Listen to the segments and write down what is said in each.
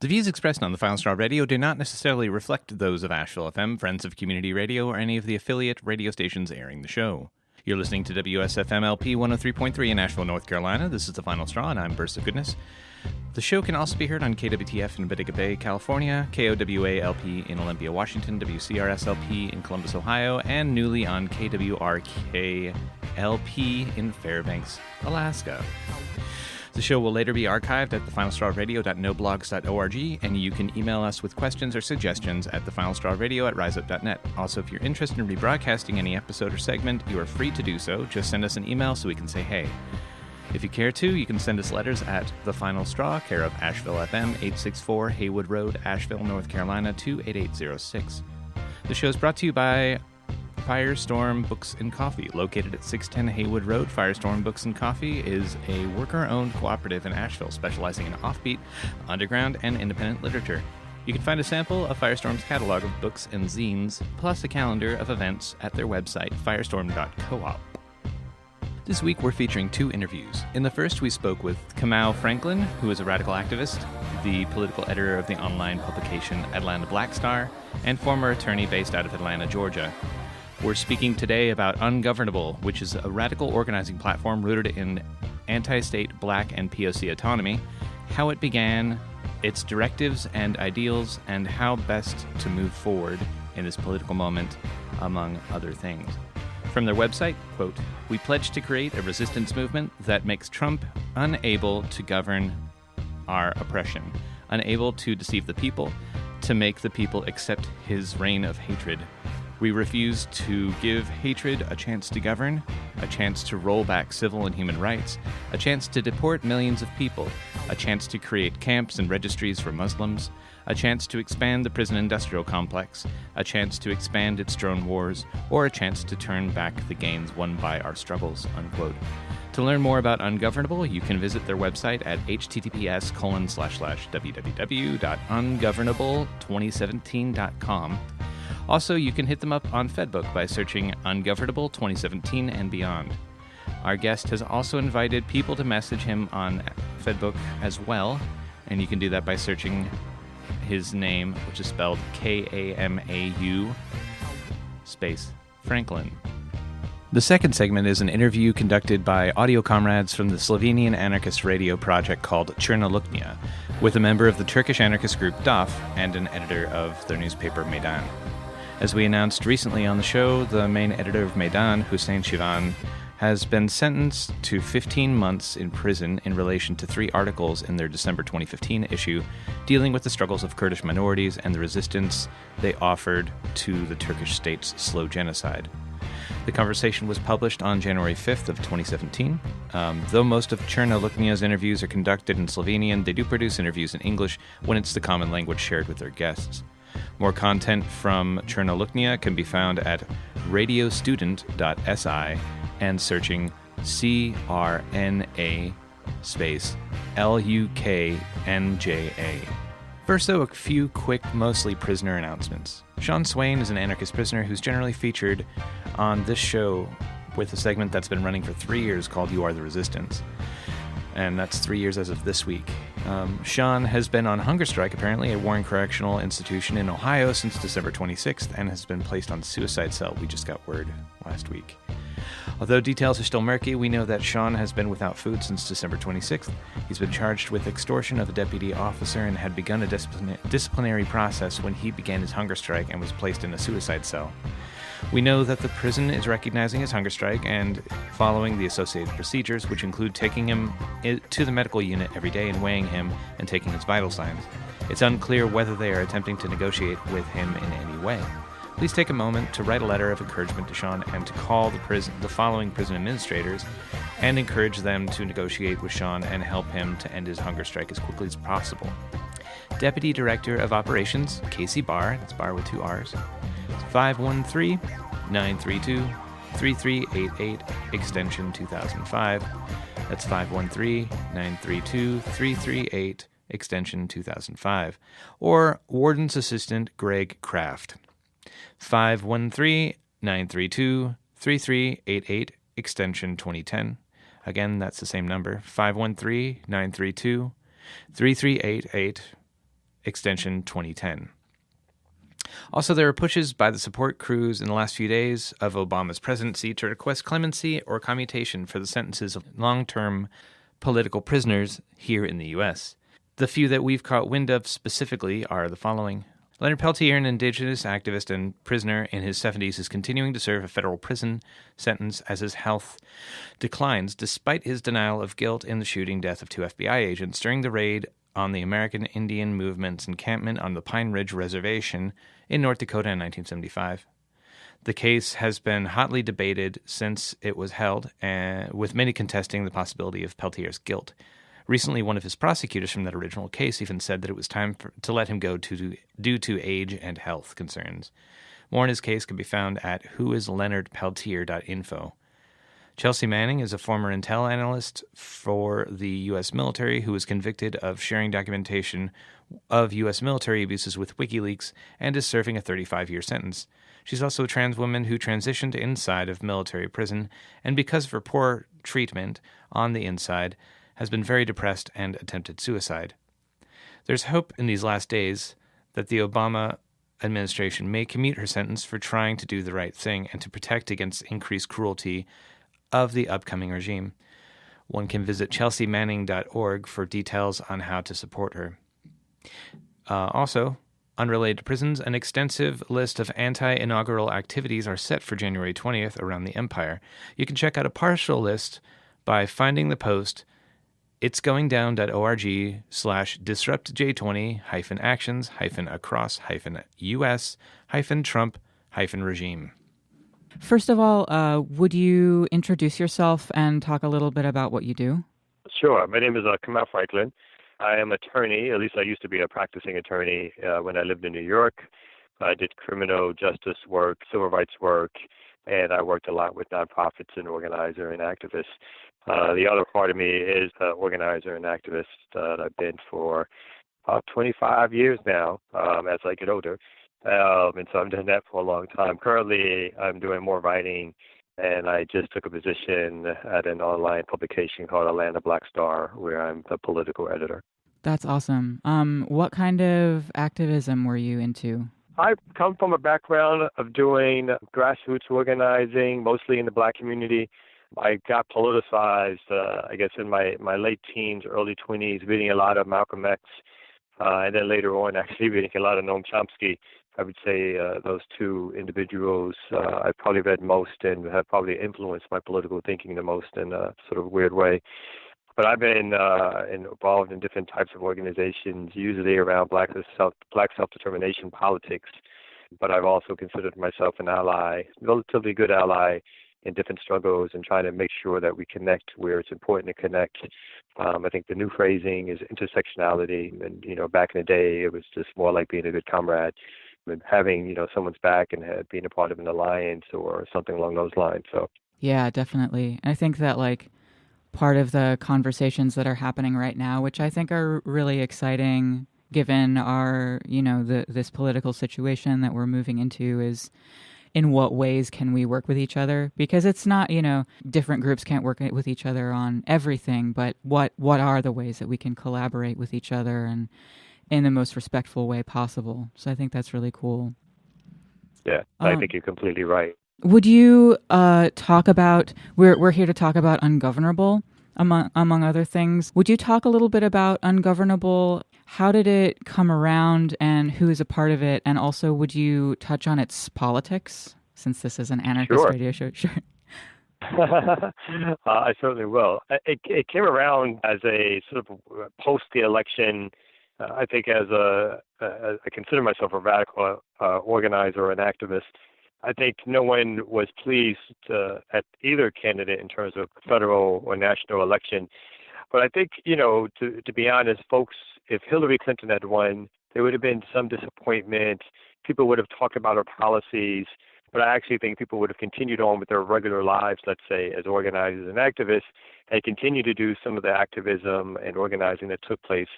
The views expressed on the Final Straw Radio do not necessarily reflect those of Asheville FM, Friends of Community Radio, or any of the affiliate radio stations airing the show. You're listening to WSFM LP 103.3 in Asheville, North Carolina. This is The Final Straw, and I'm Burst of Goodness. The show can also be heard on KWTF in Bodega Bay, California, KOWA LP in Olympia, Washington, WCRS LP in Columbus, Ohio, and newly on KWRK LP in Fairbanks, Alaska. The show will later be archived at thefinalstrawradio.noblogs.org, and you can email us with questions or suggestions at thefinalstrawradio@riseup.net. Also, if you're interested in rebroadcasting any episode or segment, you are free to do so. Just send us an email so we can say hey. If you care to, you can send us letters at The Final Straw, care of Asheville FM, 864 Haywood Road, Asheville, North Carolina, 28806. The show is brought to you by Firestorm Books and Coffee, located at 610 Haywood Road. Firestorm Books and Coffee is a worker-owned cooperative in Asheville specializing in offbeat, underground, and independent literature. You can find a sample of Firestorm's catalog of books and zines, plus a calendar of events at their website, firestorm.coop. This week we're featuring two interviews. In the first, we spoke with Kamau Franklin, who is a radical activist, the political editor of the online publication Atlanta Black Star, and former attorney based out of Atlanta, Georgia. We're speaking today about Ungovernable, which is a radical organizing platform rooted in anti-state Black and POC autonomy, how it began, its directives and ideals, and how best to move forward in this political moment, among other things. From their website, quote, "We pledge to create a resistance movement that makes Trump unable to govern our oppression, unable to deceive the people, to make the people accept his reign of hatred. We refuse to give hatred a chance to govern, a chance to roll back civil and human rights, a chance to deport millions of people, a chance to create camps and registries for Muslims, a chance to expand the prison industrial complex, a chance to expand its drone wars, or a chance to turn back the gains won by our struggles," unquote. To learn more about Ungovernable, you can visit their website at https://www.ungovernable2017.com. Also, you can hit them up on Fedbook by searching Ungovernable 2017 and beyond. Our guest has also invited people to message him on Fedbook as well, and you can do that by searching his name, which is spelled Kamau space Franklin. The second segment is an interview conducted by audio comrades from the Slovenian anarchist radio project called Crna Luknja, with a member of the Turkish anarchist group DAF and an editor of their newspaper Meydan. As we announced recently on the show, the main editor of Meydan, Hussein Shivan, has been sentenced to 15 months in prison in relation to 3 articles in their December 2015 issue dealing with the struggles of Kurdish minorities and the resistance they offered to the Turkish state's slow genocide. The conversation was published on January 5th of 2017. Though most of Crna Luknja's interviews are conducted in Slovenian, they do produce interviews in English when it's the common language shared with their guests. More content from Crna Luknja can be found at radiostudent.si and searching CRNA space LUKNJA. First, though, a few quick, mostly prisoner announcements. Sean Swain is an anarchist prisoner who's generally featured on this show with a segment that's been running for 3 years called You Are the Resistance. And that's 3 years as of this week. Sean has been on hunger strike, apparently, at Warren Correctional Institution in Ohio since December 26th and has been placed on suicide cell. We just got word last week. Although details are still murky, we know that Sean has been without food since December 26th. He's been charged with extortion of a deputy officer and had begun a disciplinary process when he began his hunger strike and was placed in a suicide cell. We know that the prison is recognizing his hunger strike and following the associated procedures, which include taking him to the medical unit every day and weighing him and taking his vital signs. It's unclear whether they are attempting to negotiate with him in any way. Please take a moment to write a letter of encouragement to Sean and to call the following prison administrators and encourage them to negotiate with Sean and help him to end his hunger strike as quickly as possible. Deputy Director of Operations, Casey Barr, that's Barr with 2 R's, 513-932-3388, extension 2005. That's 513-932-338, extension 2005. Or Warden's Assistant Greg Kraft, 513-932-3388, extension 2010. Again, that's the same number, 513-932-3388, extension 2010. Also, there are pushes by the support crews in the last few days of Obama's presidency to request clemency or commutation for the sentences of long-term political prisoners here in the U.S. The few that we've caught wind of specifically are the following. Leonard Peltier, an indigenous activist and prisoner in his 70s, is continuing to serve a federal prison sentence as his health declines, despite his denial of guilt in the shooting death of 2 FBI agents during the raid on the American Indian Movement's encampment on the Pine Ridge Reservation in North Dakota in 1975. The case has been hotly debated since it was held, with many contesting the possibility of Peltier's guilt. Recently, one of his prosecutors from that original case even said that it was time to let him go due to age and health concerns. More on his case can be found at whoisleonardpeltier.info. Chelsea Manning is a former intel analyst for the U.S. military who was convicted of sharing documentation of U.S. military abuses with Wikileaks and is serving a 35-year sentence. She's also a trans woman who transitioned inside of military prison and, because of her poor treatment on the inside, has been very depressed and attempted suicide. There's hope in these last days that the Obama administration may commute her sentence for trying to do the right thing and to protect against increased cruelty of the upcoming regime. One can visit chelseamanning.org for details on how to support her. Also, unrelated to prisons, an extensive list of anti-inaugural activities are set for January 20th around the empire. You can check out a partial list by finding the post itsgoingdown.org/disrupt-j20-across-us-Trump-regime. First of all, would you introduce yourself and talk a little bit about what you do? Sure. My name is Kamau Franklin. I am an attorney. At least I used to be a practicing attorney when I lived in New York. I did criminal justice work, civil rights work, and I worked a lot with nonprofits and organizer and activists. The other part of me is an organizer and activist that I've been for about 25 years now as I get older. And so I've done that for a long time. Currently, I'm doing more writing, and I just took a position at an online publication called Atlanta Black Star, where I'm the political editor. That's awesome. What kind of activism were you into? I come from a background of doing grassroots organizing, mostly in the Black community. I got politicized, I guess, in my late teens, early 20s, reading a lot of Malcolm X, and then later on actually reading a lot of Noam Chomsky. I would say those two individuals I probably read most and have probably influenced my political thinking the most in a sort of weird way. But I've been involved in different types of organizations, usually around Black self-determination politics. But I've also considered myself an ally, relatively good ally, in different struggles and trying to make sure that we connect where it's important to connect. I think the new phrasing is intersectionality. And, back in the day, it was just more like being a good comrade and having, someone's back and being a part of an alliance or something along those lines. So, yeah, definitely. I think that part of the conversations that are happening right now, which I think are really exciting given our, this political situation that we're moving into, is in what ways can we work with each other? Because it's not, different groups can't work with each other on everything, but what are the ways that we can collaborate with each other and in the most respectful way possible? So I think that's really cool. Yeah, I think you're completely right. Would you talk about, we're here to talk about Ungovernable, among other things. Would you talk a little bit about Ungovernable? How did it come around and who is a part of it? And also, would you touch on its politics, since this is an anarchist radio show? Sure. I certainly will. It came around as a sort of post the election. I think I consider myself a radical organizer and activist. I think no one was pleased at either candidate in terms of federal or national election. But I think, to be honest, folks, if Hillary Clinton had won, there would have been some disappointment. People would have talked about her policies. But I actually think people would have continued on with their regular lives, let's say, as organizers and activists, and continue to do some of the activism and organizing that took place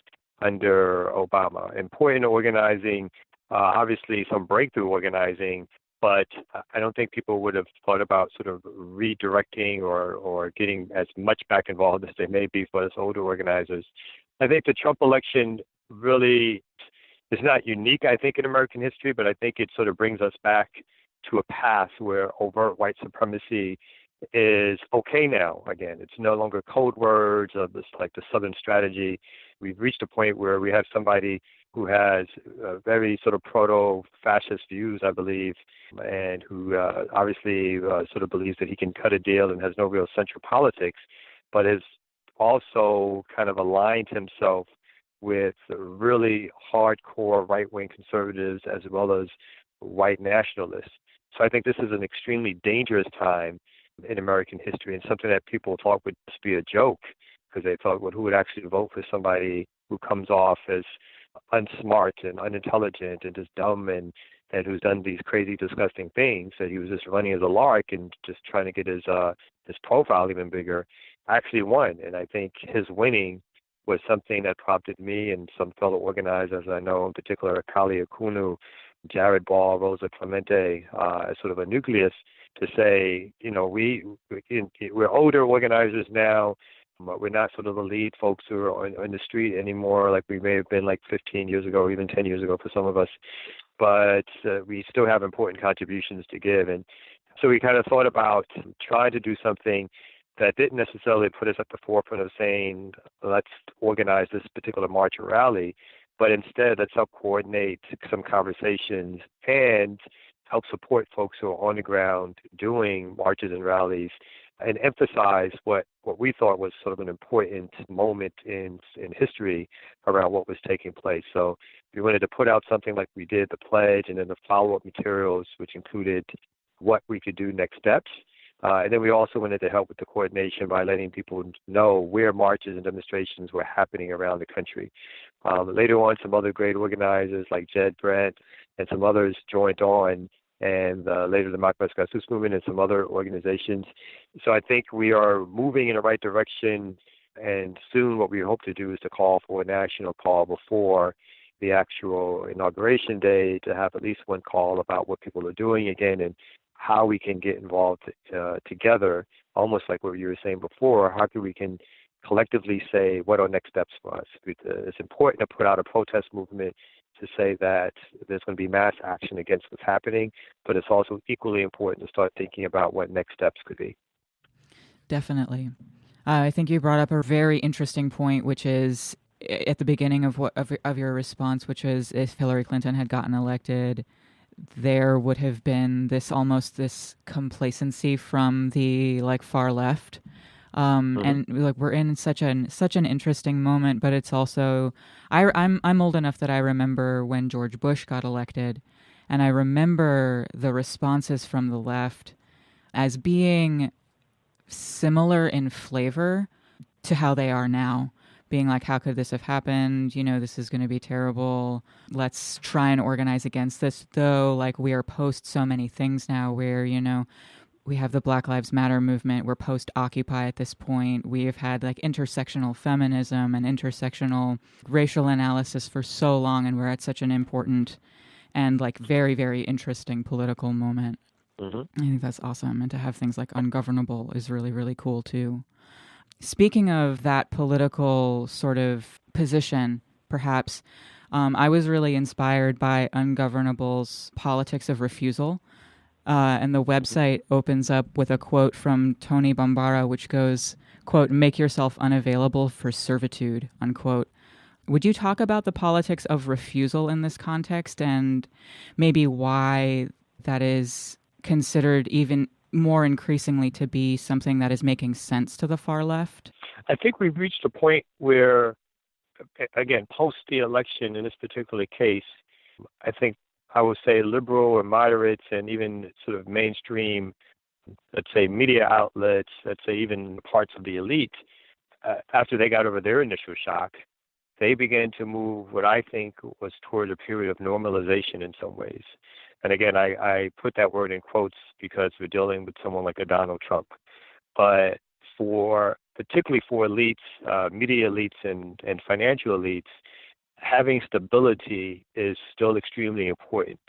under Obama. Important organizing, obviously some breakthrough organizing, but I don't think people would have thought about sort of redirecting or getting as much back involved as they may be for us older organizers. I think the Trump election really It's not unique, I think, in American history, but I think it sort of brings us back to a path where overt white supremacy is okay now. Again, it's no longer code words of this, like the Southern strategy. We've reached a point where we have somebody who has very sort of proto-fascist views, I believe, and who obviously sort of believes that he can cut a deal and has no real central politics, but has also kind of aligned himself with really hardcore right-wing conservatives as well as white nationalists. So I think this is an extremely dangerous time in American history, and something that people thought would just be a joke, because they thought, well, who would actually vote for somebody who comes off as unsmart and unintelligent and just dumb and who's done these crazy, disgusting things, that he was just running as a lark and just trying to get his profile even bigger, actually won. And I think his winning was something that prompted me and some fellow organizers I know, in particular Kali Akunu, Jared Ball, Rosa Clemente, as sort of a nucleus to say, we're older organizers now. We're not sort of the lead folks who are on the street anymore like we may have been like 15 years ago or even 10 years ago for some of us. But we still have important contributions to give. And so we kind of thought about trying to do something that didn't necessarily put us at the forefront of saying, let's organize this particular march or rally, but instead let's help coordinate some conversations and help support folks who are on the ground doing marches and rallies, and emphasize what we thought was sort of an important moment in history around what was taking place. So we wanted to put out something like we did, the pledge, and then the follow-up materials, which included what we could do next steps. And then we also wanted to help with the coordination by letting people know where marches and demonstrations were happening around the country. Later on, some other great organizers like Jed Brent and some others joined on, and later the Makbas Gasus movement and some other organizations. So I think we are moving in the right direction, and soon what we hope to do is to call for a national call before the actual inauguration day to have at least one call about what people are doing again and how we can get involved together, almost like what you were saying before. How can we can collectively say what are next steps for us? It's important to put out a protest movement to say that there's going to be mass action against what's happening, but it's also equally important to start thinking about what next steps could be. Definitely. I think you brought up a very interesting point, which is at the beginning of your response, which is if Hillary Clinton had gotten elected, there would have been this complacency from the far left. And we're in such an interesting moment, but it's also I'm old enough that I remember when George Bush got elected, and I remember the responses from the left as being similar in flavor to how they are now, being like, how could this have happened? This is going to be terrible. Let's try and organize against this, though. We are post so many things now where, we have the Black Lives Matter movement. We're post-Occupy at this point. We have had intersectional feminism and intersectional racial analysis for so long, and we're at such an important and very, very interesting political moment. I think that's awesome. And to have things like ungovernable is really, really cool too. Speaking of that political sort of position, perhaps, I was really inspired by Ungovernable's Politics of Refusal. And the website opens up with a quote from Tony Bambara, which goes, quote, "Make yourself unavailable for servitude," unquote. Would you talk about the politics of refusal in this context and maybe why that is considered even more increasingly to be something that is making sense to the far left? I think we've reached a point where, again, post the election in this particular case, I think I would say liberal or moderates and even sort of mainstream, let's say media outlets, let's say even parts of the elite, after they got over their initial shock, they began to move what I think was toward a period of normalization in some ways. And again, I put that word in quotes because we're dealing with someone like a Donald Trump. But particularly for elites, media elites and financial elites, having stability is still extremely important.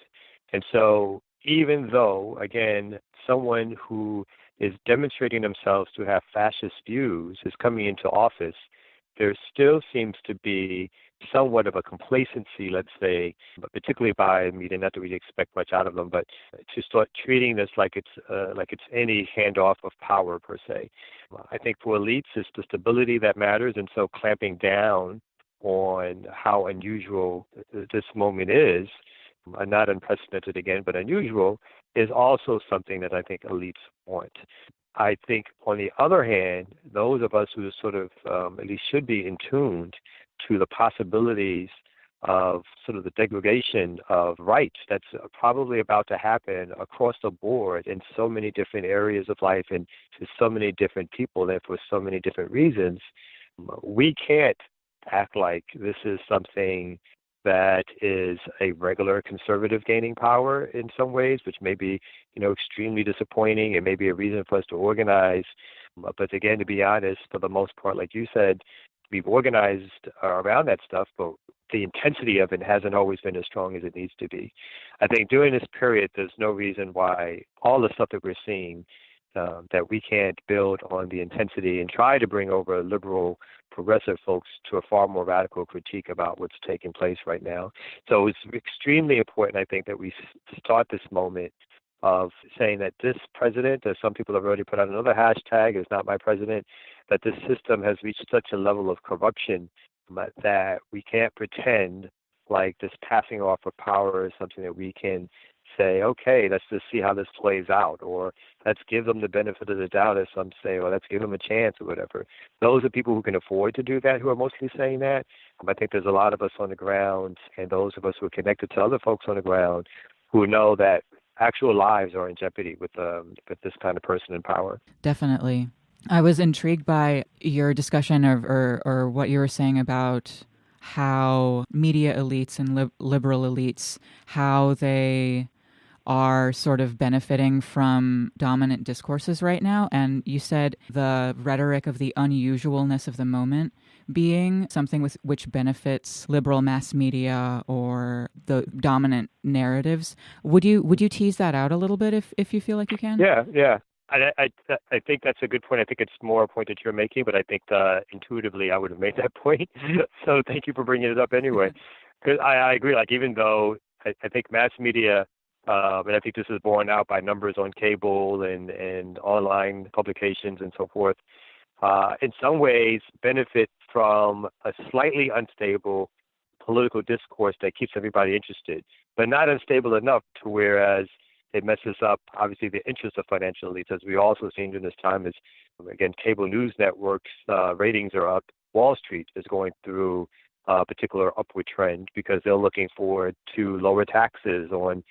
And so even though, again, someone who is demonstrating themselves to have fascist views is coming into office, there still seems to be somewhat of a complacency, let's say, but particularly by media, not that we expect much out of them, but to start treating this like it's any handoff of power per se. I think for elites, it's the stability that matters, and so clamping down on how unusual this moment is, not unprecedented again, but unusual, is also something that I think elites want. I think, on the other hand, those of us who sort of at least should be in tune to the possibilities of sort of the degradation of rights that's probably about to happen across the board in so many different areas of life and to so many different people and for so many different reasons, we can't act like this is something that is a regular conservative gaining power in some ways, which may be, extremely disappointing. It may be a reason for us to organize. But again, to be honest, for the most part, like you said, we've organized around that stuff, but the intensity of it hasn't always been as strong as it needs to be. I think during this period, there's no reason why all the stuff that we're seeing, that we can't build on the intensity and try to bring over liberal, progressive folks to a far more radical critique about what's taking place right now. So it's extremely important, I think, that we start this moment of saying that this president, as some people have already put out another hashtag, is not my president, that this system has reached such a level of corruption that we can't pretend like this passing off of power is something that we can say, okay, let's just see how this plays out, or let's give them the benefit of the doubt, as some say, or let's give them a chance, or whatever. Those are people who can afford to do that, who are mostly saying that. I think there's a lot of us on the ground, and those of us who are connected to other folks on the ground, who know that actual lives are in jeopardy with this kind of person in power. Definitely. I was intrigued by your discussion of, or what you were saying about how media elites and liberal elites, how they are sort of benefiting from dominant discourses right now. And you said the rhetoric of the unusualness of the moment being something which benefits liberal mass media or the dominant narratives. Would you tease that out a little bit if you feel like you can? Yeah. I think that's a good point. I think it's more a point that you're making, but I think intuitively I would have made that point. So thank you for bringing it up anyway. Because I agree, like even though I think mass media, and I think this is borne out by numbers on cable and online publications and so forth, in some ways benefit from a slightly unstable political discourse that keeps everybody interested, but not unstable enough to whereas it messes up, obviously, the interests of financial elites. As we also seen during this time is, again, cable news networks, ratings are up. Wall Street is going through a particular upward trend because they're looking forward to lower taxes on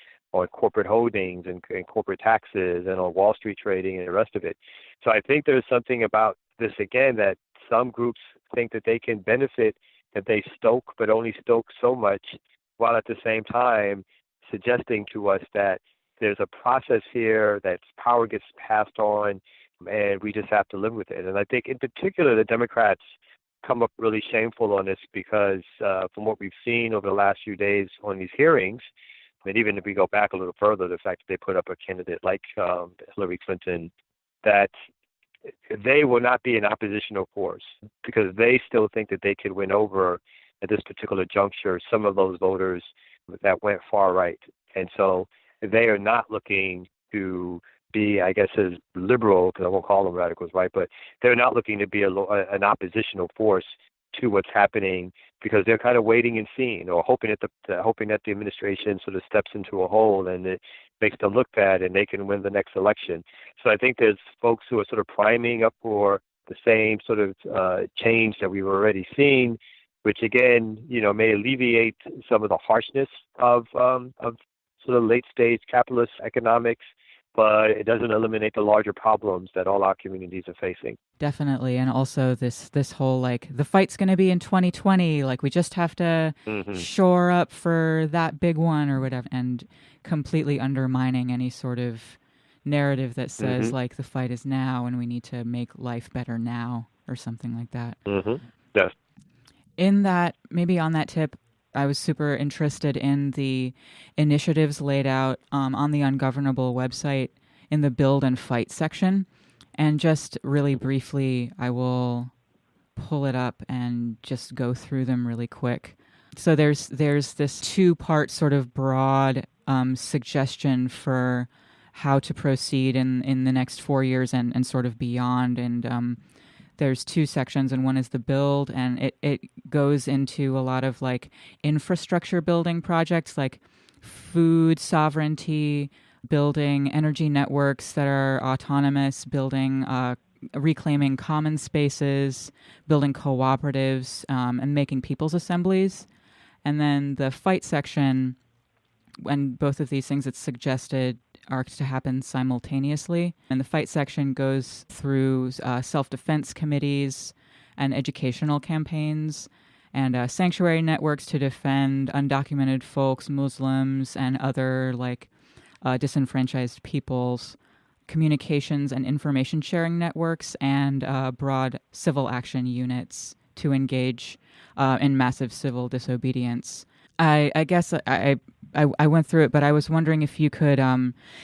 corporate holdings and corporate taxes and on Wall Street trading and the rest of it. So I think there's something about this, again, that some groups think that they can benefit, that they stoke, but only stoke so much, while at the same time suggesting to us that there's a process here that power gets passed on, and we just have to live with it. And I think, in particular, the Democrats come up really shameful on this because from what we've seen over the last few days on these hearings, and even if we go back a little further, the fact that they put up a candidate like Hillary Clinton, that they will not be an oppositional force because they still think that they could win over, at this particular juncture, some of those voters that went far right. And so they are not looking to be, I guess, as liberal, because I won't call them radicals, right? But they're not looking to be an oppositional force to what's happening because they're kind of waiting and seeing, or hoping that the administration sort of steps into a hole and it makes them look bad and they can win the next election. So I think there's folks who are sort of priming up for the same sort of change that we've already seen, which again, may alleviate some of the harshness of sort of late-stage capitalist economics, but it doesn't eliminate the larger problems that all our communities are facing. Definitely. And also this whole, like, the fight's going to be in 2020, like, we just have to shore up for that big one or whatever, and completely undermining any sort of narrative that says, like, the fight is now and we need to make life better now or something like that. Yes. In that, maybe on that tip, I was super interested in the initiatives laid out on the Ungovernable website in the Build and Fight section. And just really briefly, I will pull it up and just go through them really quick. So there's this two-part sort of broad suggestion for how to proceed in the next 4 years and sort of beyond. And there's two sections, and one is the build, and it goes into a lot of like infrastructure building projects like food sovereignty, building energy networks that are autonomous, building reclaiming common spaces, building cooperatives, and making people's assemblies. And then the fight section, when both of these things it's suggested are to happen simultaneously. And the fight section goes through self-defense committees and educational campaigns and sanctuary networks to defend undocumented folks, Muslims, and other like disenfranchised peoples, communications and information sharing networks, and broad civil action units to engage in massive civil disobedience. I guess I went through it, but I was wondering if you could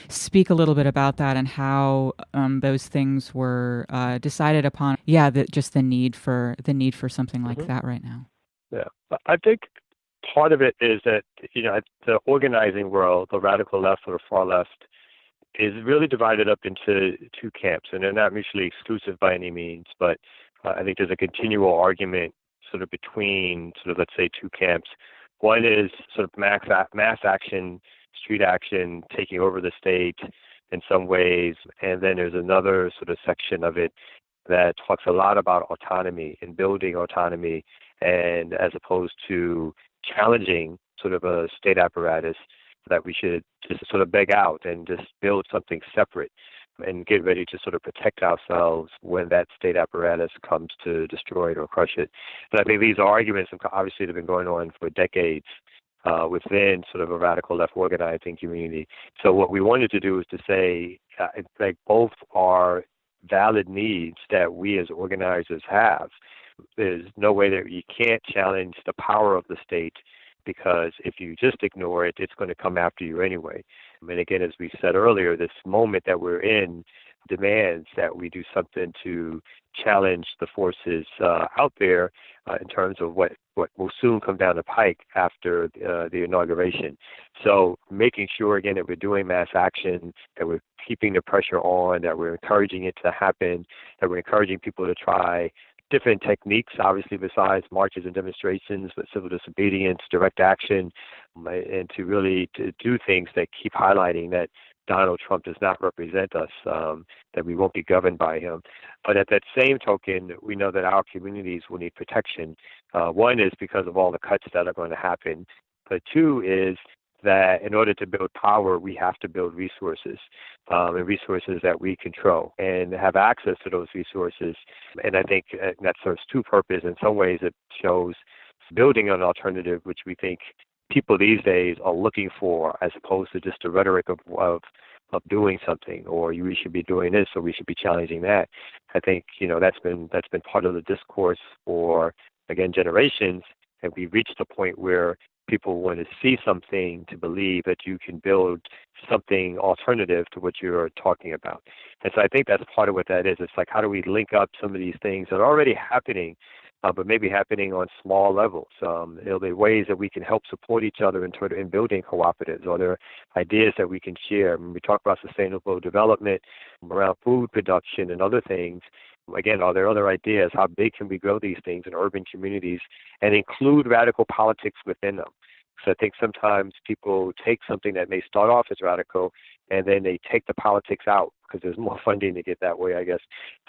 speak a little bit about that and how those things were decided upon. Yeah, just the need for something like that right now. Yeah, I think part of it is that the organizing world, the radical left or the far left, is really divided up into two camps, and they're not mutually exclusive by any means. But I think there's a continual argument sort of between let's say two camps. One is sort of mass action, street action, taking over the state in some ways. And then there's another sort of section of it that talks a lot about autonomy and building autonomy, and as opposed to challenging sort of a state apparatus, that we should just sort of beg out and just build something separate and get ready to sort of protect ourselves when that state apparatus comes to destroy it or crush it. But I think these arguments obviously have been going on for decades within sort of a radical left organizing community. So what we wanted to do is to say like both are valid needs that we as organizers have. There's no way that you can't challenge the power of the state, because if you just ignore it, it's going to come after you anyway. And again, as we said earlier, this moment that we're in demands that we do something to challenge the forces out there in terms of what will soon come down the pike after the inauguration. So making sure, again, that we're doing mass action, that we're keeping the pressure on, that we're encouraging it to happen, that we're encouraging people to try different techniques, obviously, besides marches and demonstrations, but civil disobedience, direct action, and to really to do things that keep highlighting that Donald Trump does not represent us, that we won't be governed by him. But at that same token, we know that our communities will need protection. One is because of all the cuts that are going to happen, but two is that in order to build power, we have to build resources, and resources that we control and have access to those resources. And I think that serves two purposes. In some ways, it shows building an alternative, which we think people these days are looking for, as opposed to just the rhetoric of doing something, or we should be doing this, or we should be challenging that. I think that's been part of the discourse for, again, generations, and we've reached a point where people want to see something to believe that you can build something alternative to what you're talking about. And so I think that's part of what that is. It's like, how do we link up some of these things that are already happening, but maybe happening on small levels? There'll be ways that we can help support each other in building cooperatives, or there are ideas that we can share. When we talk about sustainable development around food production and other things, again, are there other ideas? How big can we grow these things in urban communities and include radical politics within them? So I think sometimes people take something that may start off as radical, and then they take the politics out because there's more funding to get that way, I guess.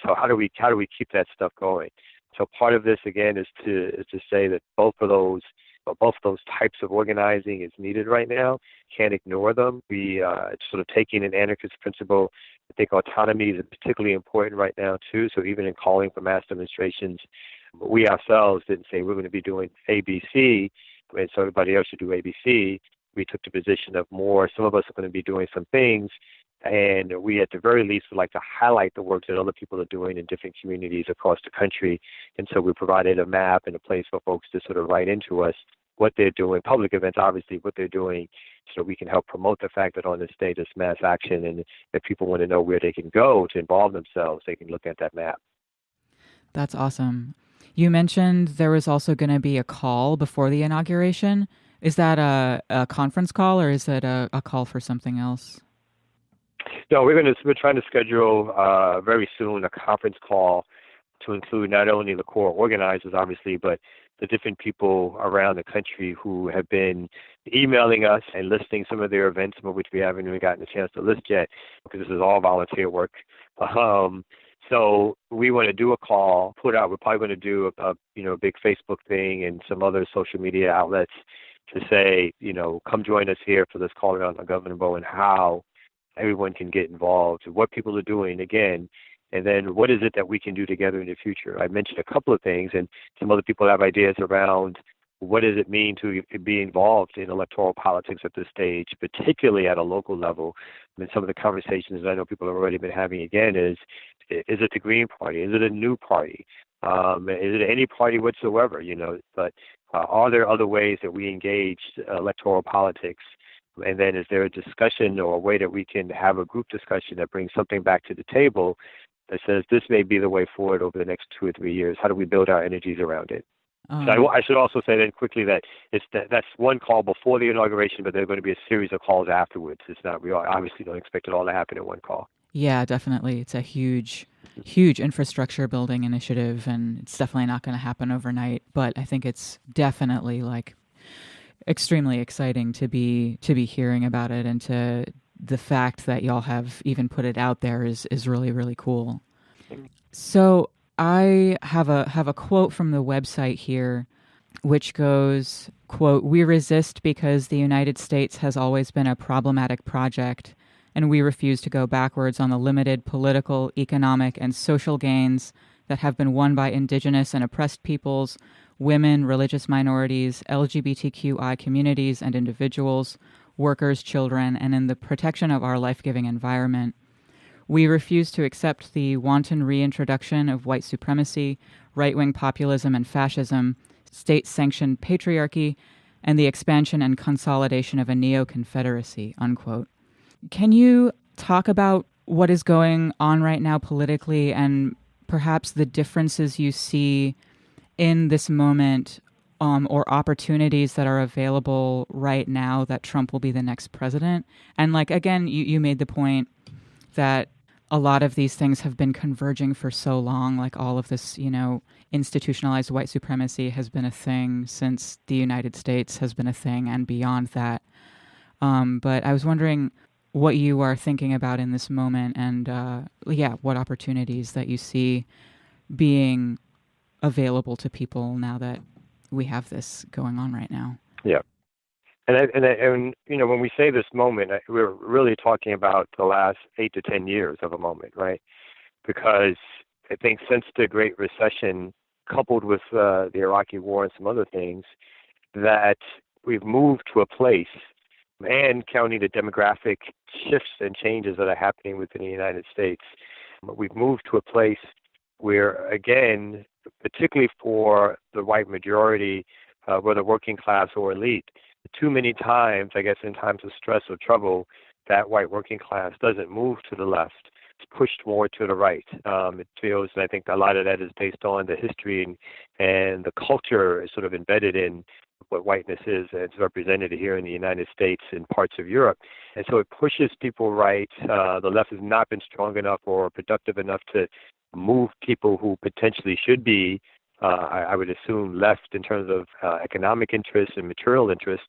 So how do we keep that stuff going? So part of this, again, is to say that both of those types of organizing is needed right now. Can't ignore them. We sort of taking an anarchist principle. I think autonomy is particularly important right now too. So even in calling for mass demonstrations, we ourselves didn't say we're going to be doing ABC, and so everybody else should do ABC. We took the position of more. Some of us are going to be doing some things, and we at the very least would like to highlight the work that other people are doing in different communities across the country. And so we provided a map and a place for folks to sort of write into us what they're doing, public events, obviously, what they're doing, so we can help promote the fact that on this day there's mass action, and if people want to know where they can go to involve themselves, they can look at that map. That's awesome. You mentioned there was also going to be a call before the inauguration. Is that a conference call, or is it a call for something else? No, we're trying to schedule very soon a conference call to include not only the core organizers, obviously, but the different people around the country who have been emailing us and listing some of their events, some of which we haven't even gotten a chance to list yet, because this is all volunteer work. So we want to do a call, put out. We're probably going to do a big Facebook thing and some other social media outlets to say, come join us here for this call around Governor Bo, and how everyone can get involved, what people are doing again, and then what is it that we can do together in the future. I mentioned a couple of things, and some other people have ideas around what does it mean to be involved in electoral politics at this stage, particularly at a local level. I mean, some of the conversations that I know people have already been having again is it the Green Party? Is it a new party? Is it any party whatsoever? But are there other ways that we engage electoral politics? And then is there a discussion or a way that we can have a group discussion that brings something back to the table that says this may be the way forward over the next 2 or 3 years? How do we build our energies around it? So I should also say then quickly that that's one call before the inauguration, but there are going to be a series of calls afterwards. It's not, we obviously don't expect it all to happen in one call. Yeah, definitely. It's a huge infrastructure building initiative, and it's definitely not going to happen overnight. But I think it's definitely extremely exciting to be hearing about it, and to the fact that y'all have even put it out there is really, really cool. So I have a quote from the website here, which goes, quote, "We resist because the United States has always been a problematic project, and we refuse to go backwards on the limited political, economic, and social gains that have been won by indigenous and oppressed peoples, women, religious minorities, LGBTQI communities and individuals, workers, children, and in the protection of our life-giving environment. We refuse to accept the wanton reintroduction of white supremacy, right-wing populism and fascism, state-sanctioned patriarchy, and the expansion and consolidation of a neo-confederacy," unquote. Can you talk about what is going on right now politically, and perhaps the differences you see in this moment, or opportunities that are available right now that Trump will be the next president? And again, you made the point that a lot of these things have been converging for so long, all of this, institutionalized white supremacy has been a thing since the United States has been a thing, and beyond that. But I was wondering what you are thinking about in this moment, and what opportunities that you see being available to people now that we have this going on right now. Yeah. And when we say this moment, we're really talking about the last 8 to 10 years of a moment, right? Because I think since the Great Recession, coupled with the Iraqi War and some other things, that we've moved to a place, and counting the demographic shifts and changes that are happening within the United States, we've moved to a place where, again, particularly for the white majority, whether working class or elite, too many times, I guess, in times of stress or trouble, that white working class doesn't move to the left. It's pushed more to the right. It feels, and I think a lot of that is based on the history and the culture is sort of embedded in what whiteness is, and it's represented here in the United States and parts of Europe. And so it pushes people right. The left has not been strong enough or productive enough to move people who potentially should be, I would assume, left in terms of economic interest and material interest.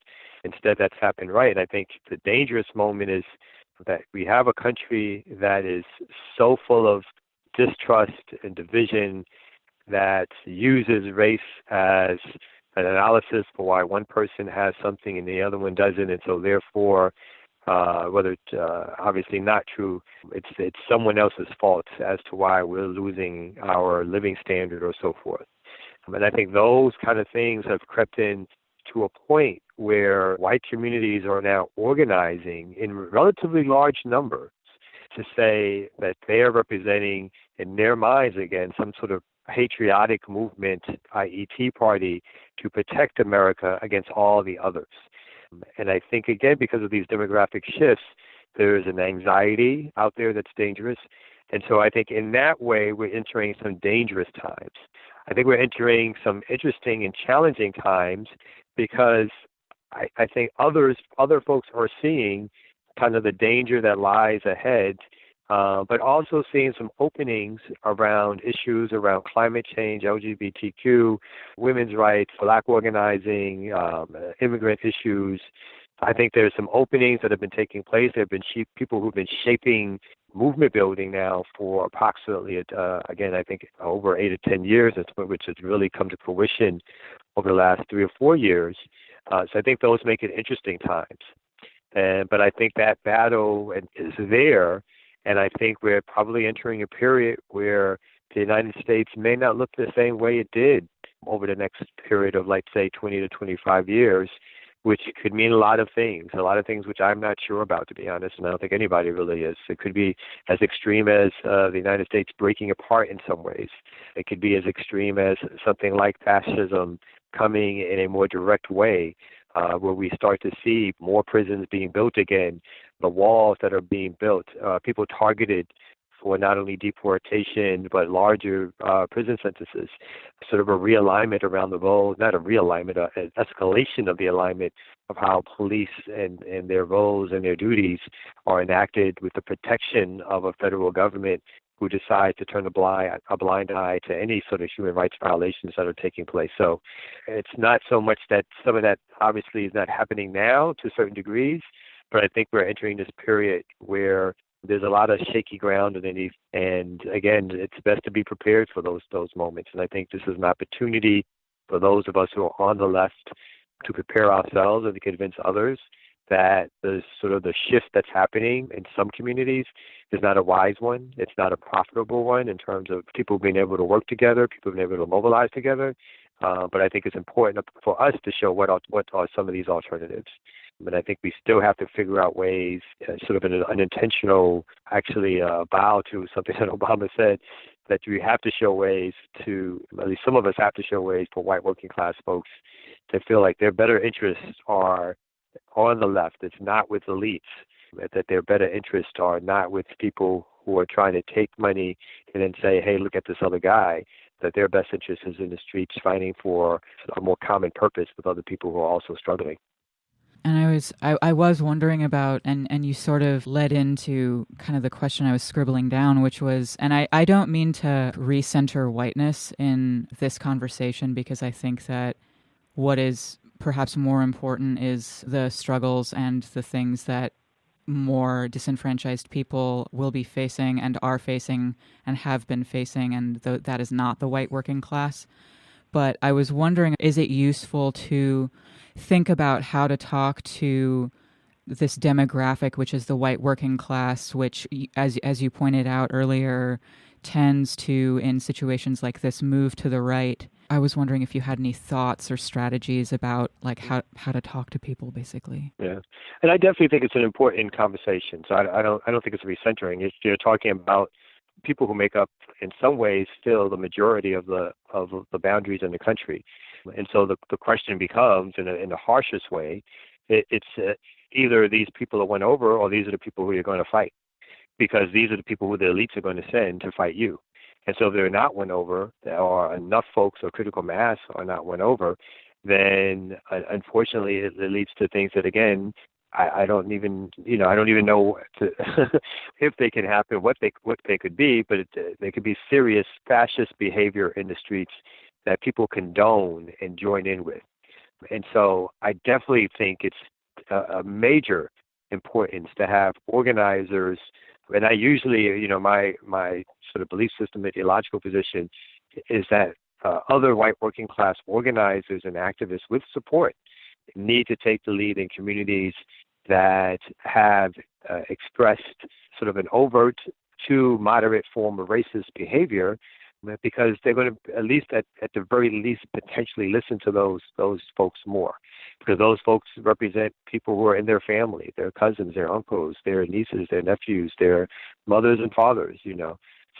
Instead, that's happened right. And I think the dangerous moment is that we have a country that is so full of distrust and division that uses race as an analysis for why one person has something and the other one doesn't. And so therefore, whether it's obviously not true, it's someone else's fault as to why we're losing our living standard or so forth. And I think those kind of things have crept in to a point where white communities are now organizing in relatively large numbers to say that they are representing, in their minds again, some sort of patriotic movement, i.e. Tea Party, to protect America against all the others. And I think, again, because of these demographic shifts, there's an anxiety out there that's dangerous. And so I think in that way, we're entering some dangerous times. I think we're entering some interesting and challenging times because I think other folks are seeing kind of the danger that lies ahead, but also seeing some openings around issues around climate change, LGBTQ, women's rights, Black organizing, immigrant issues. I think there's some openings that have been taking place. There have been people who've been shaping movement building now for approximately, again, I think over 8 to 10 years, which has really come to fruition over the last 3 or 4 years. So I think those make it interesting times. But I think that battle is there, and I think we're probably entering a period where the United States may not look the same way it did over the next period of, like, say, 20 to 25 years, which could mean a lot of things which I'm not sure about, to be honest, and I don't think anybody really is. It could be as extreme as the United States breaking apart in some ways. It could be as extreme as something like fascism coming in a more direct way, where we start to see more prisons being built again, the walls that are being built, people targeted for not only deportation but larger prison sentences, sort of a realignment around the roles, not a realignment, an escalation of the alignment of how police and their roles and their duties are enacted with the protection of a federal government who decides to turn a blind eye to any sort of human rights violations that are taking place. So it's not so much that some of that obviously is not happening now to certain degrees, but I think we're entering this period where there's a lot of shaky ground underneath. And again, it's best to be prepared for those moments. And I think this is an opportunity for those of us who are on the left to prepare ourselves and to convince others that the sort of the shift that's happening in some communities is not a wise one. It's not a profitable one in terms of people being able to work together, people being able to mobilize together. But I think it's important for us to show what are some of these alternatives. But I think we still have to figure out ways, sort of an unintentional, actually bow to something that Obama said, that we have to show ways to, at least some of us have to show ways for white working class folks to feel like their better interests are on the left. It's not with elites, that their better interests are not with people who are trying to take money and then say, hey, look at this other guy, that their best interest is in the streets fighting for a more common purpose with other people who are also struggling. And I was wondering about, and you sort of led into kind of the question I was scribbling down, which was, and I don't mean to recenter whiteness in this conversation, because I think that what is perhaps more important is the struggles and the things that more disenfranchised people will be facing and are facing and have been facing, and that is not the white working class. But I was wondering, is it useful to think about how to talk to this demographic, which is the white working class, which, as you pointed out earlier, tends to, in situations like this, move to the right? I was wondering if you had any thoughts or strategies about, like, how to talk to people, basically. Yeah, and I definitely think it's an important conversation. So I don't think it's recentering. You're talking about people who make up, in some ways, still the majority of the boundaries in the country. And so the question becomes, in the harshest way, it's either these people that went over, or these are the people who you're going to fight, because these are the people who the elites are going to send to fight you. And so if they're not won over, or enough folks or critical mass are not won over, then unfortunately it leads to things that, again, I don't even know if they can happen, what they could be, but they could be serious fascist behavior in the streets that people condone and join in with. And so I definitely think it's a major importance to have organizers. And I usually, my sort of belief system, ideological position is that other white working class organizers and activists with support need to take the lead in communities that have expressed sort of an overt to moderate form of racist behavior, because they're going to, at least at the very least, potentially listen to those folks more, because those folks represent people who are in their family, their cousins, their uncles, their nieces, their nephews, their mothers and fathers,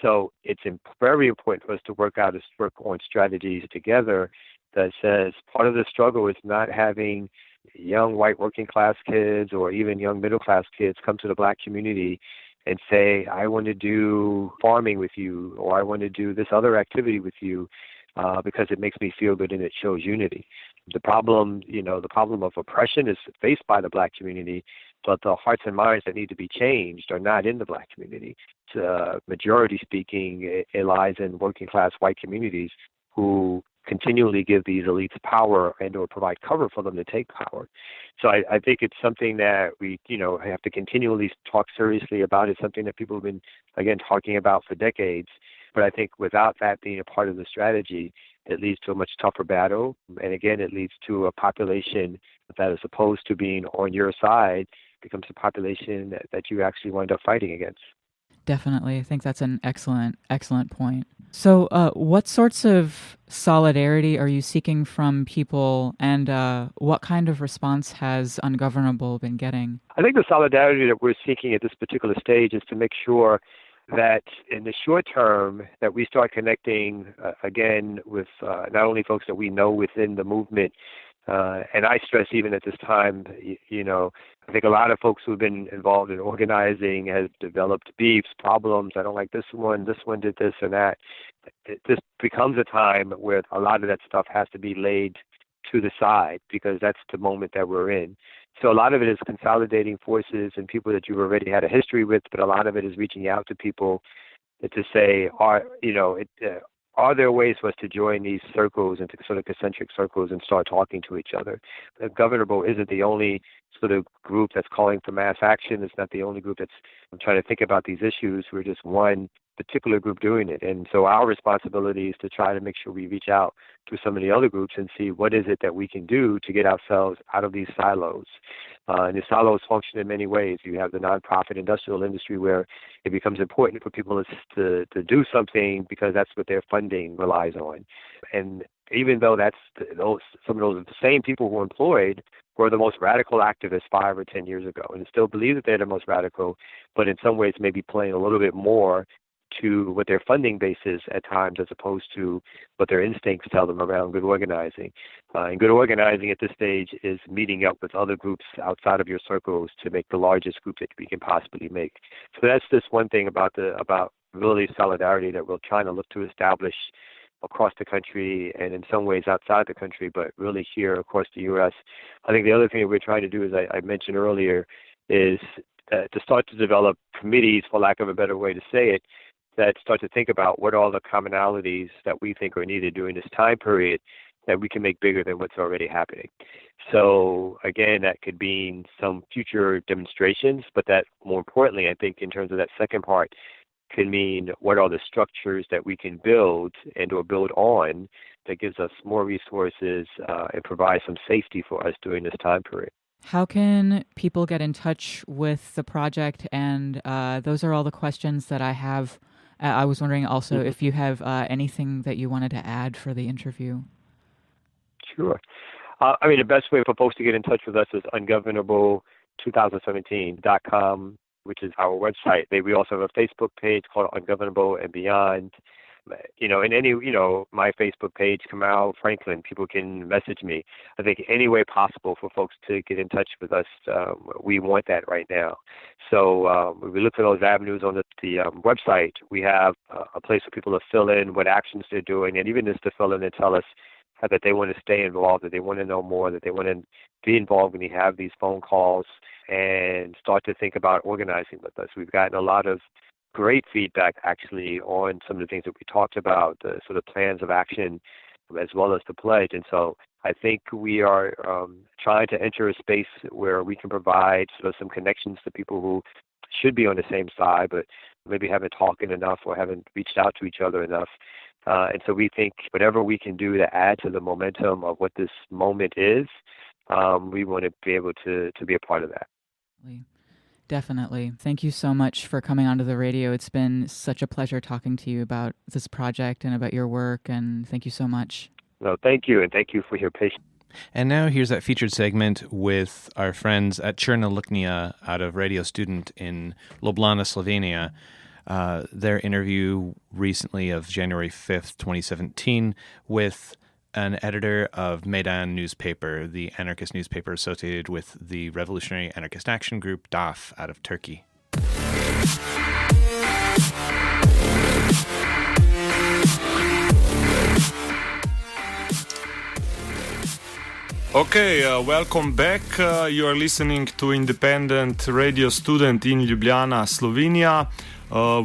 So it's very important for us to work on strategies together that says part of the struggle is not having young white working class kids or even young middle class kids come to the Black community and say, I want to do farming with you, or I want to do this other activity with you. because it makes me feel good and it shows unity. The problem of oppression is faced by the Black community, but the hearts and minds that need to be changed are not in the Black community. Majority speaking, it lies in working class white communities who continually give these elites power and or provide cover for them to take power. So I think it's something that we, have to continually talk seriously about. It's something that people have been, again, talking about for decades. But I think without that being a part of the strategy, it leads to a much tougher battle. And again, it leads to a population that is opposed to being on your side becomes a population that you actually wind up fighting against. Definitely. I think that's an excellent point. So what sorts of solidarity are you seeking from people, and what kind of response has Ungovernable been getting? I think the solidarity that we're seeking at this particular stage is to make sure that in the short term that we start connecting again with not only folks that we know within the movement, and I stress even at this time, I think a lot of folks who've been involved in organizing has developed beefs, problems. I don't like this one did this or that. This becomes a time where a lot of that stuff has to be laid to the side because that's the moment that we're in. So a lot of it is consolidating forces and people that you've already had a history with, but a lot of it is reaching out to people to say, are there ways for us to join these circles into sort of concentric circles and start talking to each other? Governable isn't the only sort of group that's calling for mass action. It's not the only group that's trying to think about these issues. We're just one particular group doing it. And so our responsibility is to try to make sure we reach out to some of the other groups and see what is it that we can do to get ourselves out of these silos. And the silos function in many ways. You have the nonprofit industrial industry where it becomes important for people to do something because that's what their funding relies on. And even though some of those the same people who are employed were the most radical activists 5 or 10 years ago and still believe that they're the most radical, but in some ways maybe playing a little bit more to what their funding base is at times as opposed to what their instincts tell them around good organizing. And good organizing at this stage is meeting up with other groups outside of your circles to make the largest group that we can possibly make. So that's just one thing about really solidarity that we're trying to look to establish across the country and in some ways outside the country, but really here across the U.S. I think the other thing that we're trying to do, as I mentioned earlier, is to start to develop committees, for lack of a better way to say it, that start to think about what are the commonalities that we think are needed during this time period that we can make bigger than what's already happening. So again, that could mean some future demonstrations, but that more importantly, I think in terms of that second part, can mean what are the structures that we can build and or build on that gives us more resources and provide some safety for us during this time period. How can people get in touch with the project? And those are all the questions that I have. I was wondering also if you have anything that you wanted to add for the interview. Sure. The best way for folks to get in touch with us is ungovernable2017.com, which is our website. We also have a Facebook page called Ungovernable and Beyond. And any, my Facebook page, Kamau Franklin, people can message me. I think any way possible for folks to get in touch with us, we want that right now. So when we look for those avenues on the website, we have a place for people to fill in what actions they're doing, and even just to fill in and tell us that they want to stay involved, that they want to know more, that they want to be involved when you have these phone calls and start to think about organizing with us. We've gotten a lot of great feedback actually on some of the things that we talked about, the sort of plans of action as well as the pledge. And so I think we are trying to enter a space where we can provide sort of some connections to people who should be on the same side, but maybe haven't talked enough or haven't reached out to each other enough. And so we think whatever we can do to add to the momentum of what this moment is, we want to be able to be a part of that. Definitely. Thank you so much for coming onto the radio. It's been such a pleasure talking to you about this project and about your work, and thank you so much. No, thank you, and thank you for your patience. And now here's that featured segment with our friends at Crna Luknja out of Radio Student in Ljubljana, Slovenia. Their interview recently of January 5th, 2017 with an editor of Meydan newspaper, the anarchist newspaper associated with the Revolutionary Anarchist Action Group, DAF, out of Turkey. Okay, welcome back. You are listening to Independent Radio Student in Ljubljana, Slovenia.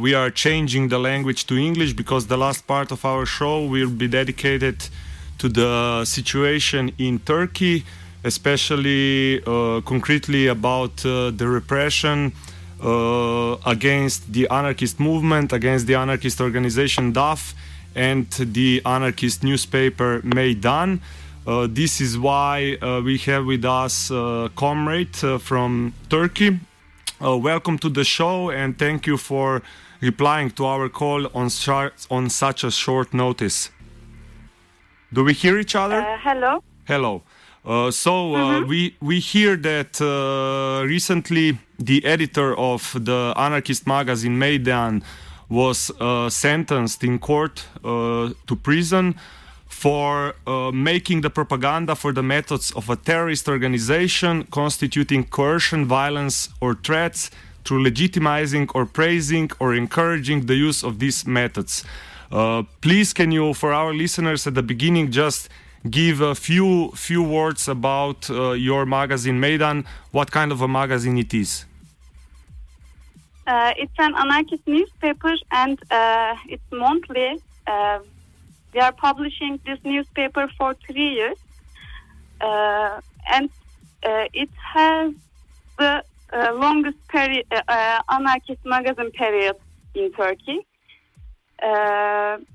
We are changing the language to English because the last part of our show will be dedicated to the situation in Turkey, especially concretely about the repression against the anarchist movement, against the anarchist organization DAF and the anarchist newspaper Meydan. This is why we have with us a comrade from Turkey. Welcome to the show and thank you for replying to our call on such a short notice. Do we hear each other? Hello. Hello. We hear that recently the editor of the anarchist magazine Meydan was sentenced in court to prison for making the propaganda for the methods of a terrorist organization constituting coercion, violence, or threats through legitimizing or praising or encouraging the use of these methods. Please, can you, for our listeners at the beginning, just give a few words about your magazine Meydan, what kind of a magazine it is? It's an anarchist newspaper and it's monthly. We are publishing this newspaper for 3 years, and it has the longest anarchist magazine period in Turkey. And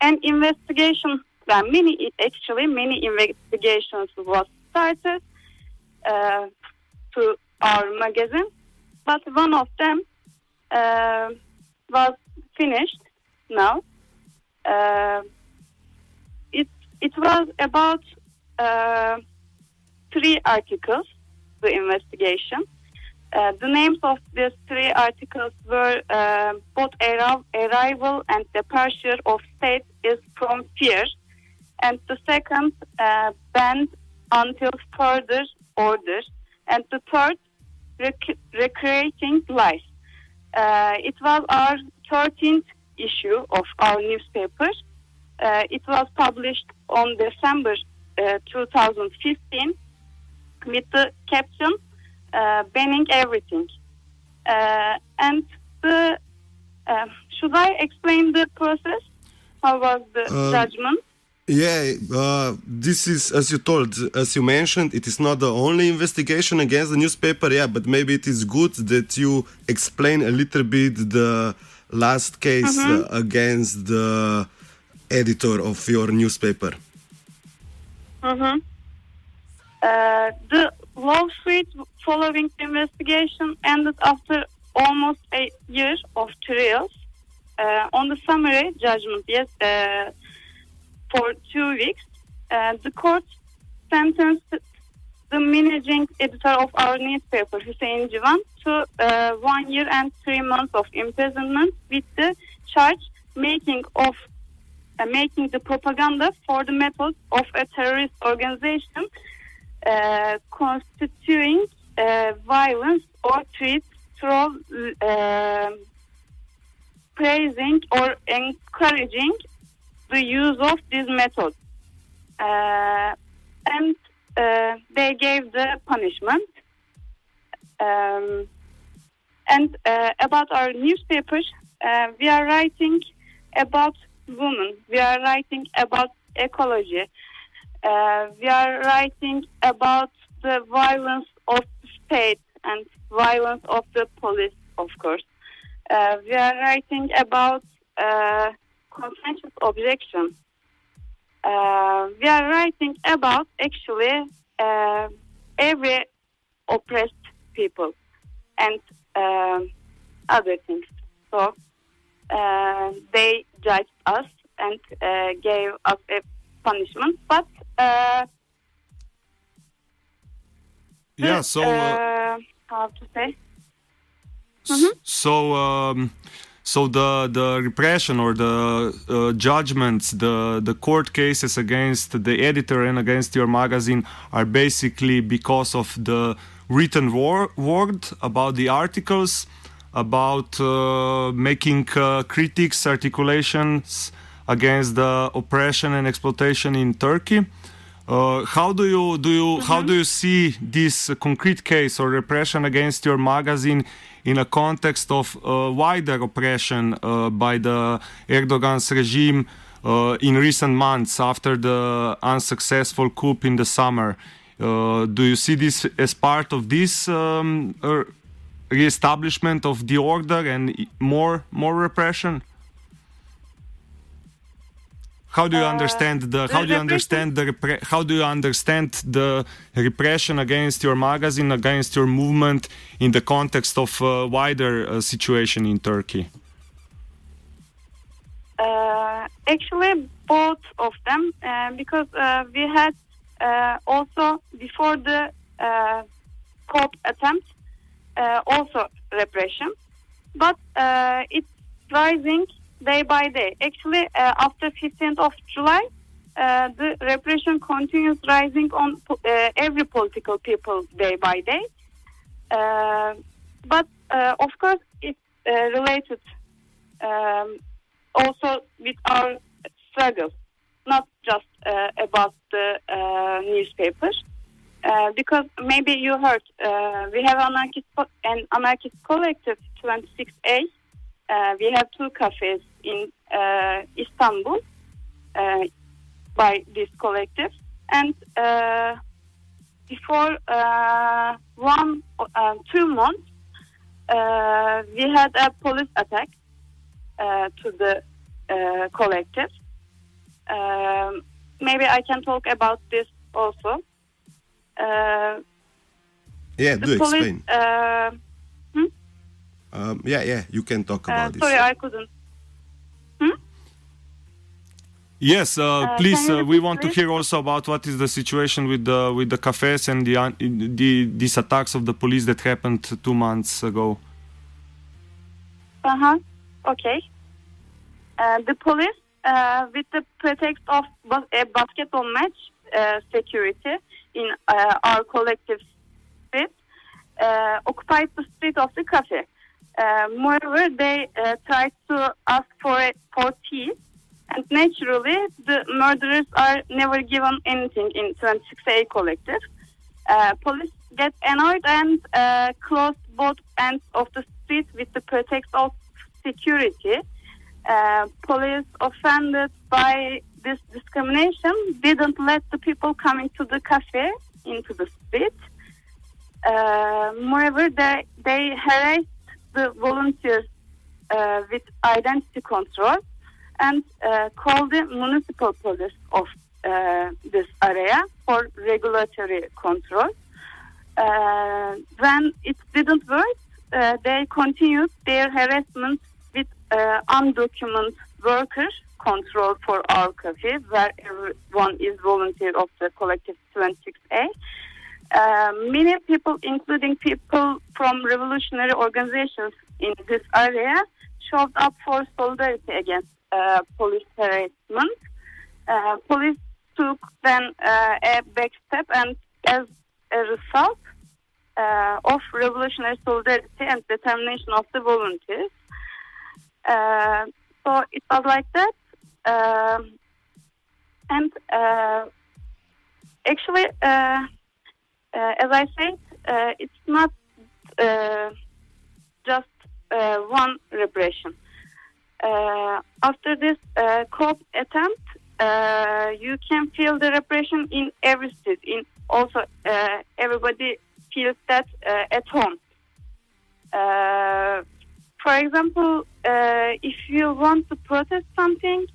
an investigation, many investigations was started to our magazine, but one of them was finished now. It was about 3 articles, the investigation. The names of these 3 articles were both arrival and departure of state is from fear, and the second banned until further order, and the third recreating life. It was our 13th issue of our newspaper. It was published on December 2015 with the caption banning everything. And should I explain the process? How was the judgment? This is, as you mentioned, it is not the only investigation against the newspaper, but maybe it is good that you explain a little bit the last case against the editor of your newspaper. The lawsuit following the investigation ended after almost a year of trials. On the summary judgment, for 2 weeks, the court sentenced the managing editor of our newspaper, Hüseyin Civan, to 1 year and 3 months of imprisonment with the charge making the propaganda for the methods of a terrorist organization constituting violence or threats through praising or encouraging the use of these methods. And they gave the punishment. And about our newspapers, we are writing about women. We are writing about ecology. We are writing about the violence of the state and violence of the police, of course. We are writing about conscientious objection. We are writing about actually every oppressed people and other things. So they judged us and gave us a punishment, but how to say? So the repression or the judgments, the court cases against the editor and against your magazine are basically because of the written word about the articles, about making critics, articulations against the oppression and exploitation in Turkey. How do you see this concrete case or repression against your magazine in a context of wider oppression by the Erdogan's regime in recent months after the unsuccessful coup in the summer? Do you see this as part of this re-establishment of the order and more repression? How do you understand the repression against your magazine, against your movement, in the context of wider situation in Turkey? Actually, both of them, because we had also before the coup attempt, also repression, but it's rising day by day. Actually, after 15th of July, the repression continues rising on every political people day by day. But of course, it's related also with our struggles, not just about the newspapers. Because maybe you heard, we have an anarchist collective, 26A. We have 2 cafes in Istanbul by this collective, and before 2 months, we had a police attack to the collective. Maybe I can talk about this also. Explain. You can talk about this. Sorry, I couldn't. Yes, please. We want to please? hear also about what is the situation with the cafes and these attacks of the police that happened 2 months ago. Okay. The police, with the pretext of a basketball match security in our collective street, occupied the street of the cafe. Moreover, they tried to ask for tea, and naturally, the murderers are never given anything in 26A collective. Police get annoyed and closed both ends of the street with the pretext of security. Police, offended by this discrimination, didn't let the people coming to the cafe into the street. Moreover, they harassed the volunteers with identity control and called the municipal police of this area for regulatory control. When it didn't work, they continued their harassment with undocumented workers control for our cafe, where everyone is volunteer of the collective 26A. Many people, including people from revolutionary organizations in this area, showed up for solidarity against police harassment. Police took then a back step, and as a result of revolutionary solidarity and determination of the volunteers. So it was like that. And actually, as I said, it's not just one repression. After this coup attempt, you can feel the repression in every state. Also, everybody feels that at home. For example, if you want to protest something,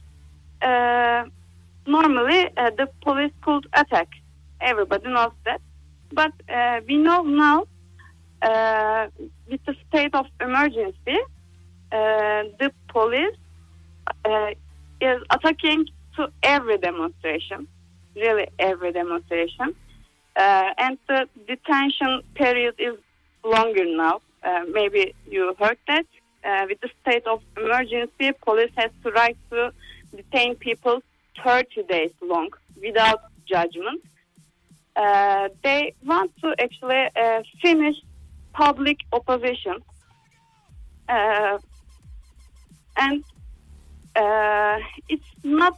normally the police could attack. Everybody knows that. But we know now, with the state of emergency, the police is attacking to every demonstration, really every demonstration. And the detention period is longer now. Maybe you heard that. With the state of emergency, police has the right to detain people 30 days long without judgment. They want to actually finish public opposition. And it's not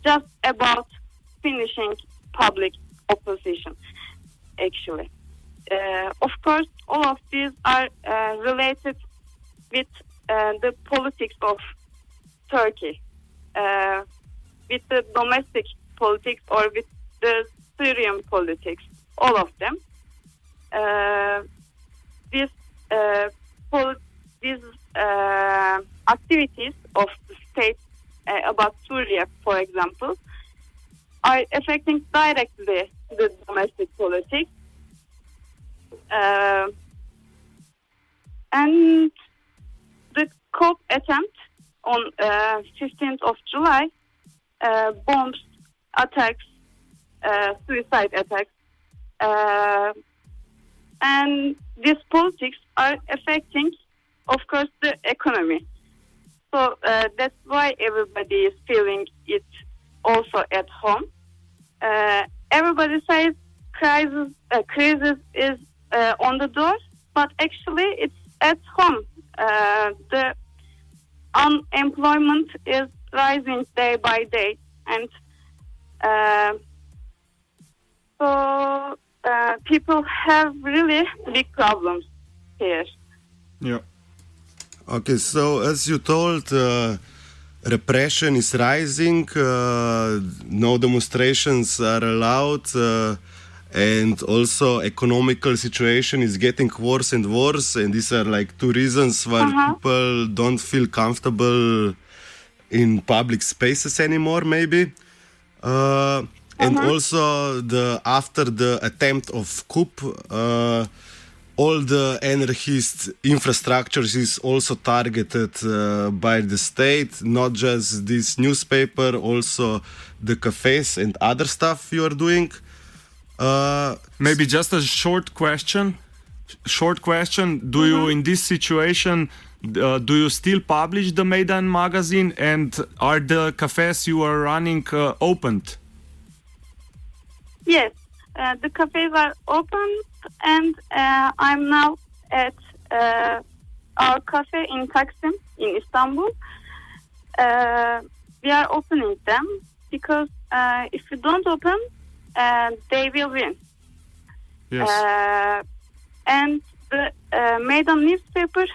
just about finishing public opposition, actually. Of course, all of these are related with the politics of Turkey, with the domestic politics or with the Syrian politics, all of them. These activities of the state about Syria, for example, are affecting directly the domestic politics. And the coup attempt on 15th of July, bombs, attacks, suicide attacks, and these politics are affecting, of course, the economy. So that's why everybody is feeling it also at home. Everybody says crisis is on the door, but actually it's at home. The unemployment is rising day by day, and so people have really big problems here. Yeah. Okay, so as you told, repression is rising, no demonstrations are allowed, and also economical situation is getting worse and worse, and these are like two reasons why people don't feel comfortable in public spaces anymore, maybe. And also after the attempt of coup, all the anarchist infrastructures is also targeted by the state, not just this newspaper, also the cafes and other stuff you are doing. Maybe just a short question. Do you, in this situation, do you still publish the Maidan magazine, and are the cafes you are running opened? Yes, the cafes are open, and I'm now at our cafe in Taksim in Istanbul. We are opening them because if we don't open, they will win. Yes. And the Maidan newspaper,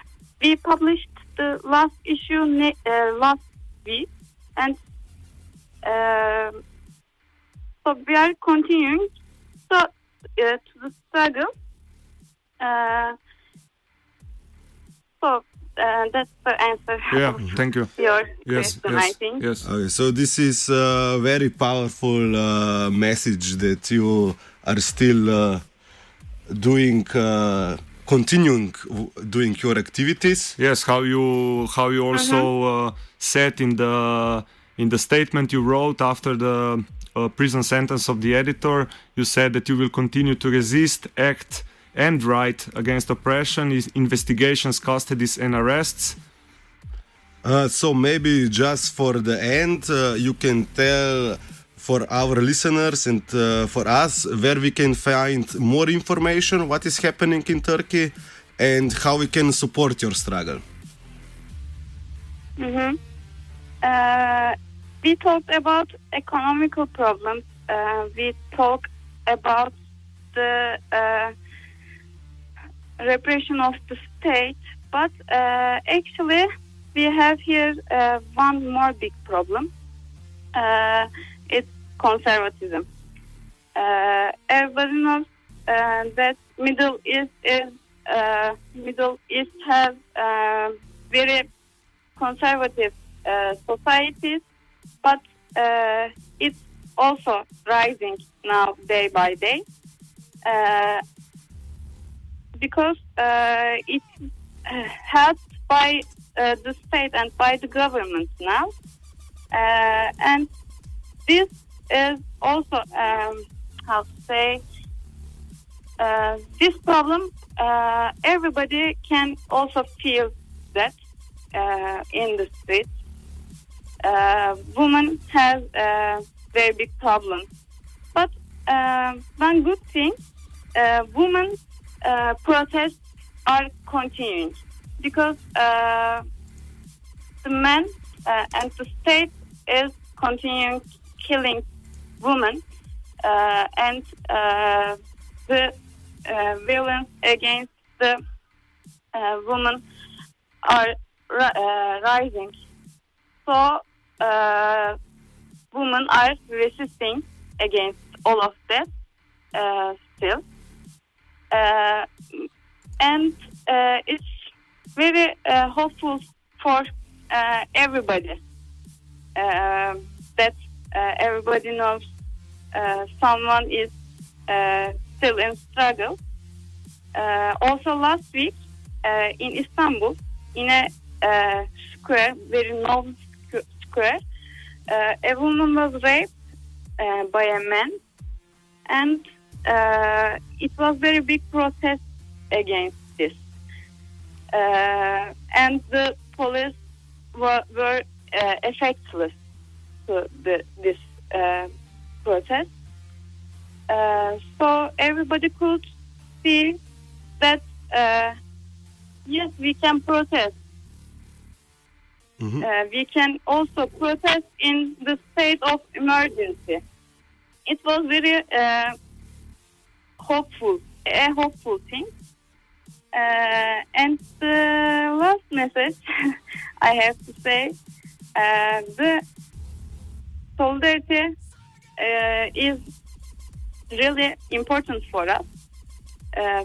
we published the last issue last week, and so we are continuing to the struggle. So that's the answer. Yeah, thank you. Your Yes, question, I think. yes. Okay, so this is a very powerful message that you are still continuing doing your activities. Yes, how you also said in the statement you wrote after the prison sentence of the editor, you said that you will continue to resist, act and write against oppression, investigations, custodies and arrests. So maybe just for the end, you can tell for our listeners and for us where we can find more information, what is happening in Turkey, and how we can support your struggle. We talked about economical problems. We talked about the repression of the state. But actually, we have here one more big problem. It's conservatism. Everybody knows that Middle East has very conservative societies, but it's also rising now day by day because it's helped by the state and by the government now, and this is also how to say this problem. Everybody can also feel that in the streets. Women have very big problems, but one good thing, women protests are continuing because the men and the state is continuing killing women and the violence against the women are rising. So women are resisting against all of that still. And it's very hopeful for everybody that everybody knows someone is still in struggle. Also last week in Istanbul, in a square, very known square, a woman was raped by a man, and it was very big protest against this. And the police were effectless to this protest. So everybody could see that yes, we can protest. We can also protest in the state of emergency. It was very hopeful, a hopeful thing. And the last message I have to say, the solidarity is really important for us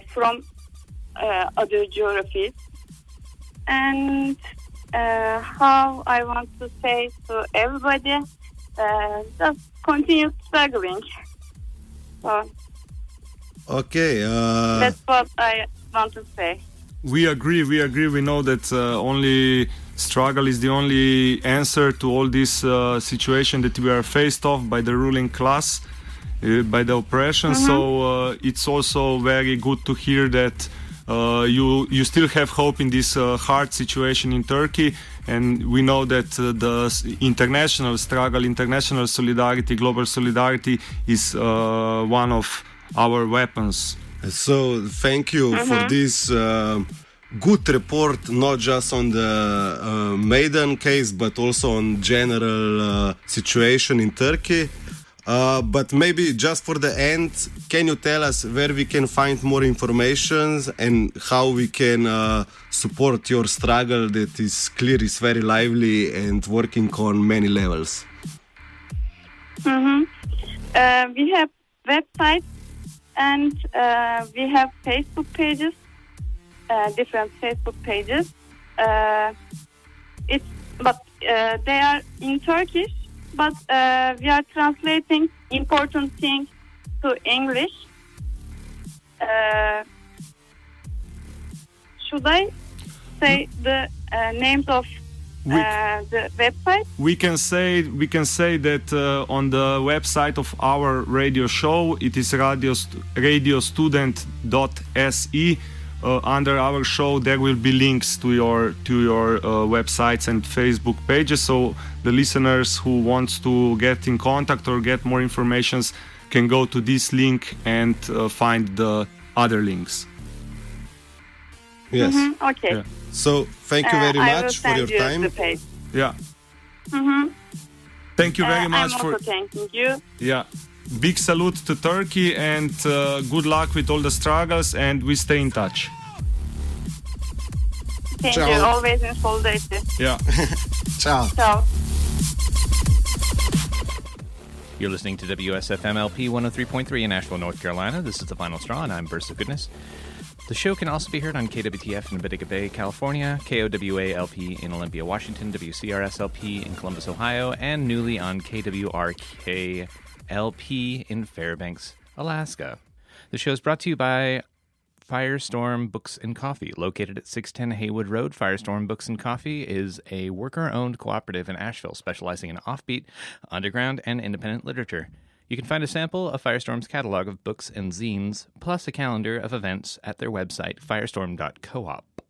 from other geographies. And how I want to say to everybody, just continue struggling. So Okay. that's what I want to say. We agree. We know that only struggle is the only answer to all this situation that we are faced off by the ruling class, by the oppression. So it's also very good to hear that you still have hope in this hard situation in Turkey, and we know that the international struggle, international solidarity, global solidarity is one of our weapons. So thank you for this good report, not just on the Maidan case, but also on general situation in Turkey. But maybe just for the end, can you tell us where we can find more information and how we can support your struggle that is clear, is very lively and working on many levels? We have websites and we have Facebook pages, different Facebook pages. They are in Turkish, but we are translating important things to English. Should I say the names of the website? We can say that on the website of our radio show, it is radiostudent.se. Under our show, there will be links to your websites and Facebook pages. So the listeners who wants to get in contact or get more information can go to this link and find the other links. Yes. Okay. Yeah. So thank you very much for your time. The page. Yeah. Thank you very much I'm for. also thanking you. Yeah. Big salute to Turkey and good luck with all the struggles, and we stay in touch. Thank Ciao. you. Always in solidarity. Yeah. Ciao. Ciao. You're listening to WSFM-LP 103.3 in Asheville, North Carolina. This is The Final Straw, and I'm Burst of Goodness. The show can also be heard on KWTF in Utica Bay, California, KOWA-LP in Olympia, Washington, WCRS-LP in Columbus, Ohio, and newly on KWRK-LP in Fairbanks, Alaska. The show is brought to you by Firestorm Books and Coffee. Located at 610 Haywood Road, Firestorm Books and Coffee is a worker-owned cooperative in Asheville specializing in offbeat, underground, and independent literature. You can find a sample of Firestorm's catalog of books and zines, plus a calendar of events at their website, firestorm.coop.